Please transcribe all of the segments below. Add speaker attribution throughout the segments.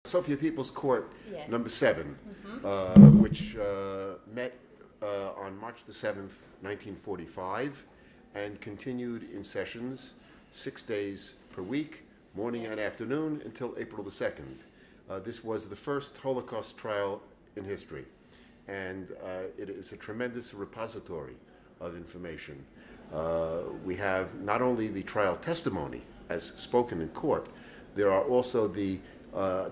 Speaker 1: Sofia People's Court
Speaker 2: Yes.
Speaker 1: number 7, which met on March the 7th, 1945, and continued in sessions 6 days per week, morning and afternoon, until April the 2nd. This was the first Holocaust trial in history, and it is a tremendous repository of information. We have not only the trial testimony as spoken in court, there are also the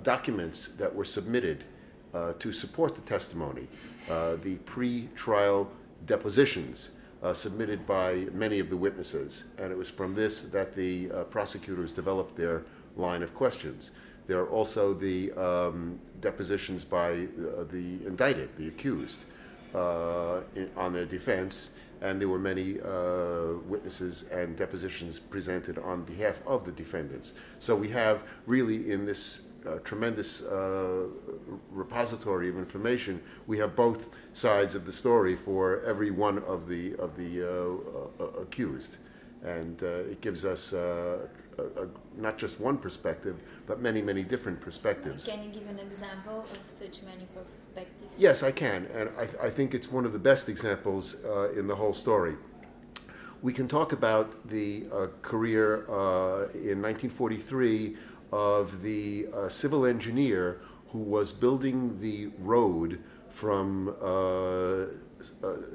Speaker 1: documents that were submitted to support the testimony, the pre-trial depositions submitted by many of the witnesses, and it was from this that the prosecutors developed their line of questions. There are also the depositions by the indicted, the accused, on their defense, and there were many witnesses and depositions presented on behalf of the defendants. So we have really in this tremendous repository of information, we have both sides of the story for every one of the accused, and it gives us not just one perspective, but many, many different perspectives.
Speaker 2: Can you give an example of such many perspectives?
Speaker 1: Yes, I can, and I think it's one of the best examples in the whole story. We can talk about the career in 1943 of the civil engineer who was building the road from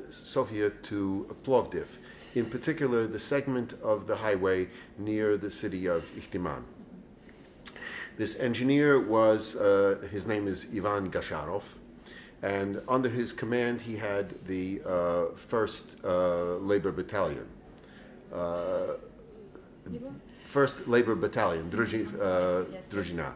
Speaker 1: Sofia to Plovdiv, in particular the segment of the highway near the city of Ikhtiman. This engineer was, his name is Ivan Gasharov, and under his command he had the 1st Labor Battalion. 1st Labor Battalion, Druzhina.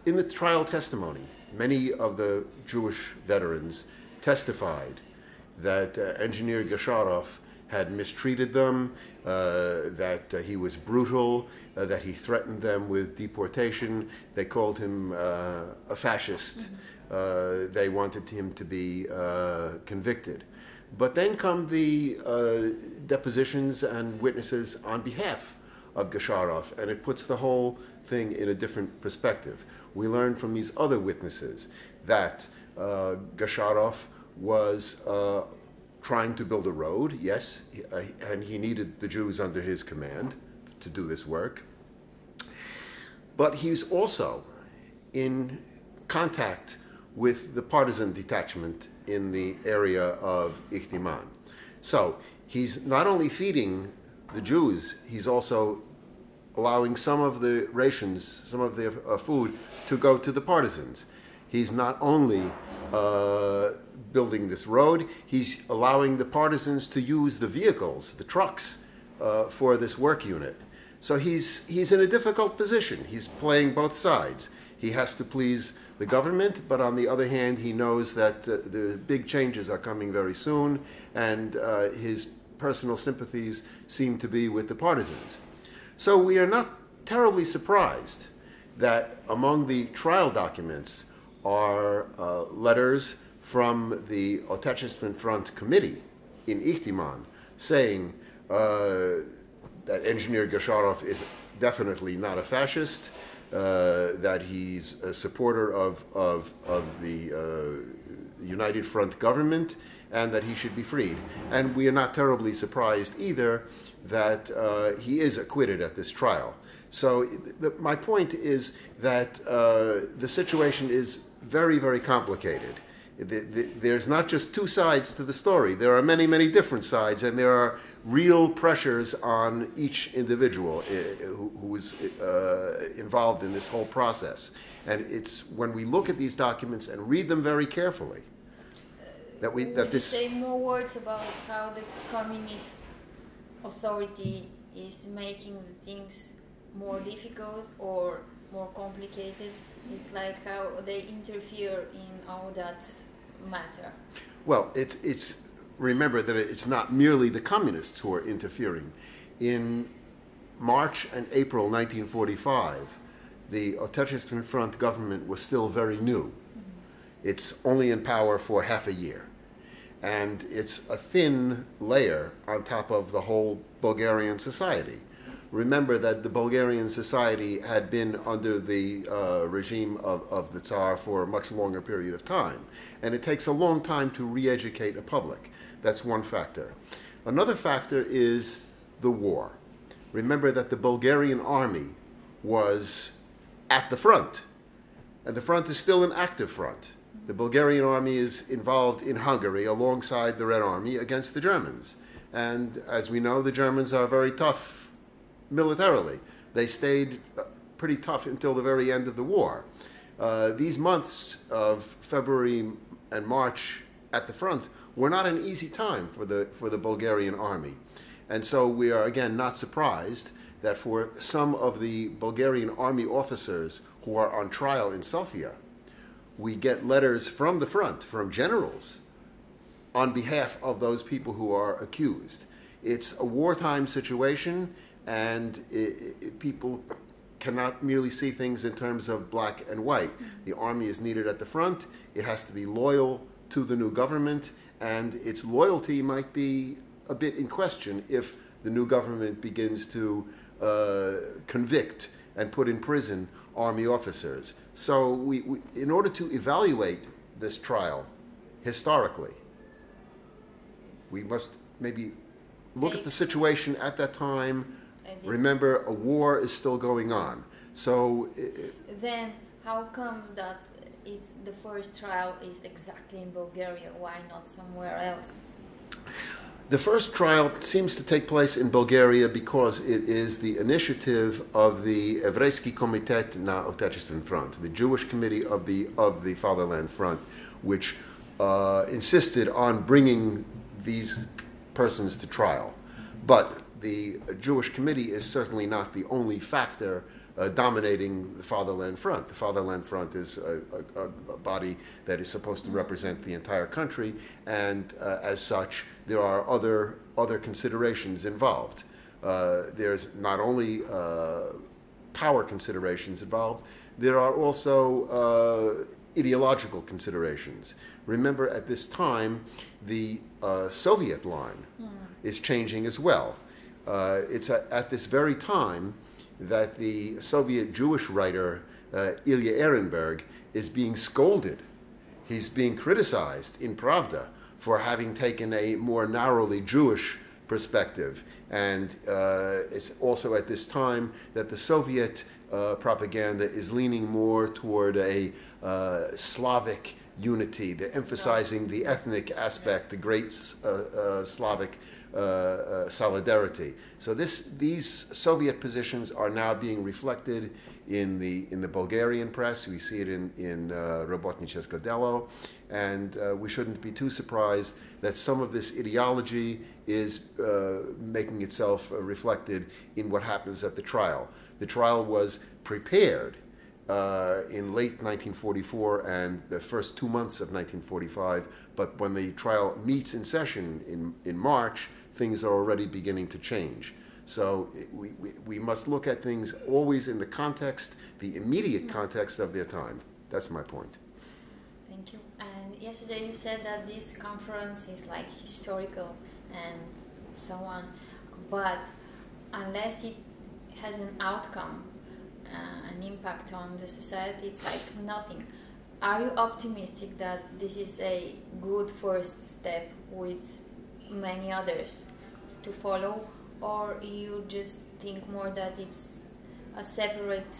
Speaker 1: In the trial testimony, many of the Jewish veterans testified that Engineer Gasharov had mistreated them, that he was brutal, that he threatened them with deportation. They called him a fascist. They wanted him to be convicted. But then come the depositions and witnesses on behalf of Gasharov, and it puts the whole thing in a different perspective. We learn from these other witnesses that Gasharov was trying to build a road, yes, and he needed the Jews under his command to do this work. But he's also in contact with the partisan detachment in the area of Ikhtiman. So he's not only feeding the Jews, he's also allowing some of the rations, some of their food to go to the partisans. He's not only building this road, he's allowing the partisans to use the vehicles, the trucks, for this work unit. So he's in a difficult position. He's playing both sides. He has to please the government, but on the other hand, he knows that the big changes are coming very soon, and his personal sympathies seem to be with the partisans. So we are not terribly surprised that among the trial documents are letters from the Otechestven Front Committee in Ikhtiman saying that Engineer Gasharov is definitely not a fascist, that he's a supporter of the United Front government, and that he should be freed. And we are not terribly surprised either that he is acquitted at this trial. So my point is that the situation is very, very complicated. There's not just two sides to the story. There are many, many different sides, and there are real pressures on each individual who is involved in this whole process. And it's when we look at these documents and read them very carefully that
Speaker 2: Would you say more words about how the communist authority is making things more difficult or more complicated? It's like how they interfere in all that matter. Well,
Speaker 1: it's remember that it's not merely the communists who are interfering. In March and April 1945, the Otechestven Front government was still very new. It's only in power for half a year. And it's a thin layer on top of the whole Bulgarian society. remember that the Bulgarian society had been under the regime of the Tsar for a much longer period of time. And it takes a long time to re-educate a public. That's one factor. Another factor is the war. Remember that the Bulgarian army was at the front, and the front is still an active front. The Bulgarian army is involved in Hungary alongside the Red Army against the Germans. And as we know, the Germans are very tough militarily. They stayed pretty tough until the very end of the war. These months of February and March at the front were not an easy time for the Bulgarian army. And so we are, again, not surprised that for some of the Bulgarian army officers who are on trial in Sofia, we get letters from the front, from generals, on behalf of those people who are accused. It's a wartime situation, and people cannot merely see things in terms of black and white. The army is needed at the front. It has to be loyal to the new government, and its loyalty might be a bit in question if the new government begins to convict and put in prison army officers. So in order to evaluate this trial historically, we must maybe look at the situation at that time. Remember, a war is still going on. So
Speaker 2: then how comes that the first trial is exactly in Bulgaria? Why not somewhere else?
Speaker 1: The first trial seems to take place in Bulgaria because it is the initiative of the Еврейски комитет на Отечествен фронт, the Jewish committee of the Fatherland Front, which insisted on bringing these persons to trial. But the Jewish committee is certainly not the only factor dominating the Fatherland Front. The Fatherland Front is a body that is supposed to represent the entire country, and as such, there are other considerations involved. There's not only power considerations involved, there are also ideological considerations. Remember, at this time, the Soviet line is changing as well. It's at this very time that the Soviet Jewish writer Ilya Ehrenberg is being scolded. He's being criticized in Pravda for having taken a more narrowly Jewish perspective. And it's also at this time that the Soviet propaganda is leaning more toward a Slavic unity. They're emphasizing the ethnic aspect, the great Slavic solidarity. So these Soviet positions are now being reflected in the Bulgarian press. We see it in Robotnichesko Delo, and we shouldn't be too surprised that some of this ideology is making itself reflected in what happens at the trial. The trial was prepared in late 1944 and the first 2 months of 1945, but when the trial meets in session in March, things are already beginning to change. So we must look at things always in the context, the immediate context of their time. That's my point.
Speaker 2: Thank you. And yesterday you said that this conference is like historical and so on, but unless it has an outcome, an impact on the society, it's like nothing. Are you optimistic that this is a good first step with many others to follow, or you just think more that it's a separate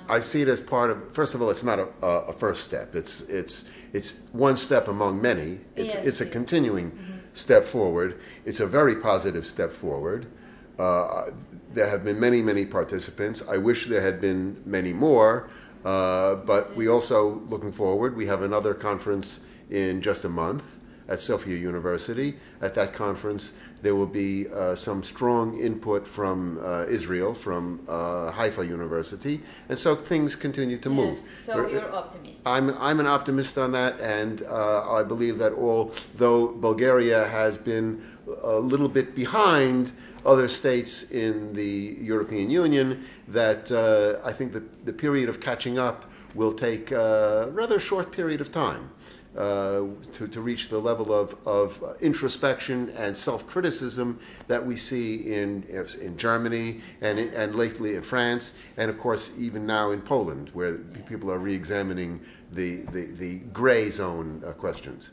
Speaker 1: I see it as part of, first of all, it's not a first step. It's one step among many. It's a continuing step forward. It's a very positive step forward. There have been many participants. I wish there had been many more, but we also, looking forward, we have another conference in just a month at Sofia University. At that conference, there will be some strong input from Israel, from Haifa University, and so things continue to move.
Speaker 2: So you're optimistic.
Speaker 1: I'm an optimist on that, and I believe that although Bulgaria has been a little bit behind other states in the European Union, that I think that the period of catching up will take a rather short period of time. to reach the level of introspection and self-criticism that we see in Germany and lately in France, and of course even now in Poland, where people are re-examining the gray zone questions.